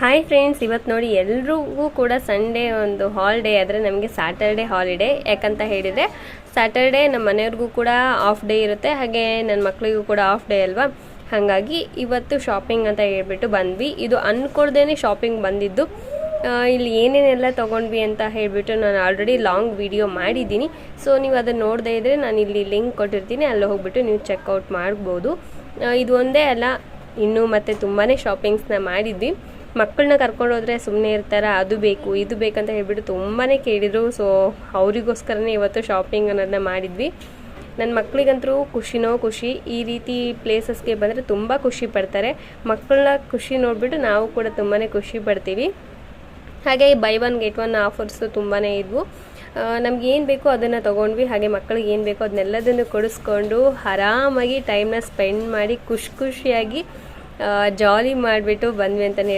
Hi friends, ಇವತ್ತು ನೋಡಿ ಎಲ್ರಿಗೂ ಕೂಡ ಸಂಡೇ ಒಂದು ಹಾಲಿಡೇ ಆದರೆ ನಮಗೆ ಸ್ಯಾಟರ್ಡೇ ಹಾಲಿಡೇ. ಯಾಕಂತ ಹೇಳಿದರೆ ಸ್ಯಾಟರ್ಡೇ ನಮ್ಮ ಮನೆಯವ್ರಿಗೂ ಕೂಡ ಆಫ್ ಡೇ ಇರುತ್ತೆ, ಹಾಗೆ ನನ್ನ ಮಕ್ಕಳಿಗೂ ಕೂಡ ಆಫ್ ಡೇ ಅಲ್ವಾ. ಹಾಗಾಗಿ ಇವತ್ತು ಶಾಪಿಂಗ್ ಅಂತ ಹೇಳ್ಬಿಟ್ಟು ಬಂದ್ವಿ. ಇದು ಅಂದ್ಕೊಳ್ದೇನೆ ಶಾಪಿಂಗ್ ಬಂದಿದ್ದು. ಇಲ್ಲಿ ಏನೇನೆಲ್ಲ ತೊಗೊಂಡ್ವಿ ಅಂತ ಹೇಳಿಬಿಟ್ಟು ನಾನು ಆಲ್ರೆಡಿ ಲಾಂಗ್ ವಿಡಿಯೋ ಮಾಡಿದ್ದೀನಿ. ಸೊ ನೀವು ಅದನ್ನು ನೋಡದೇ ಇದ್ದರೆ ನಾನು ಇಲ್ಲಿ ಲಿಂಕ್ ಕೊಟ್ಟಿರ್ತೀನಿ, ಅಲ್ಲಿ ಹೋಗ್ಬಿಟ್ಟು ನೀವು ಚೆಕ್ಔಟ್ ಮಾಡ್ಬೋದು. ಇದು ಒಂದೇ ಅಲ್ಲ, ಇನ್ನೂ ಮತ್ತು ತುಂಬಾ ಶಾಪಿಂಗ್ಸ್ನ ಮಾಡಿದ್ವಿ. ಮಕ್ಕಳನ್ನ ಕರ್ಕೊಂಡು ಹೋದರೆ ಸುಮ್ಮನೆ ಇರ್ತಾರೆ, ಅದು ಬೇಕು ಇದು ಬೇಕಂತ ಹೇಳ್ಬಿಟ್ಟು ತುಂಬಾ ಕೇಳಿದರು. ಸೊ ಅವರಿಗೋಸ್ಕರನೇ ಇವತ್ತು ಶಾಪಿಂಗ್ ಅನ್ನೋದನ್ನ ಮಾಡಿದ್ವಿ. ನನ್ನ ಮಕ್ಕಳಿಗಂತೂ ಖುಷಿನೋ ಖುಷಿ. ಈ ರೀತಿ ಪ್ಲೇಸಸ್ಗೆ ಬಂದರೆ ತುಂಬ ಖುಷಿ ಪಡ್ತಾರೆ. ಮಕ್ಕಳ ಖುಷಿ ನೋಡಿಬಿಟ್ಟು ನಾವು ಕೂಡ ತುಂಬಾ ಖುಷಿ ಪಡ್ತೀವಿ. ಹಾಗೆ by one get one offers ತುಂಬಾ ಇದ್ವು. ನಮ್ಗೆ ಏನು ಬೇಕೋ ಅದನ್ನು ತೊಗೊಂಡ್ವಿ. ಹಾಗೆ ಮಕ್ಕಳಿಗೆ ಏನು ಬೇಕೋ ಅದನ್ನೆಲ್ಲದನ್ನು ಕೊಡಿಸ್ಕೊಂಡು ಆರಾಮಾಗಿ ಟೈಮ್ನ ಸ್ಪೆಂಡ್ ಮಾಡಿ ಖುಷಿಯಾಗಿ ಜಾಲಿ ಮಾಡಿಬಿಟ್ಟು ಬಂದ್ವಿ ಅಂತಲೇ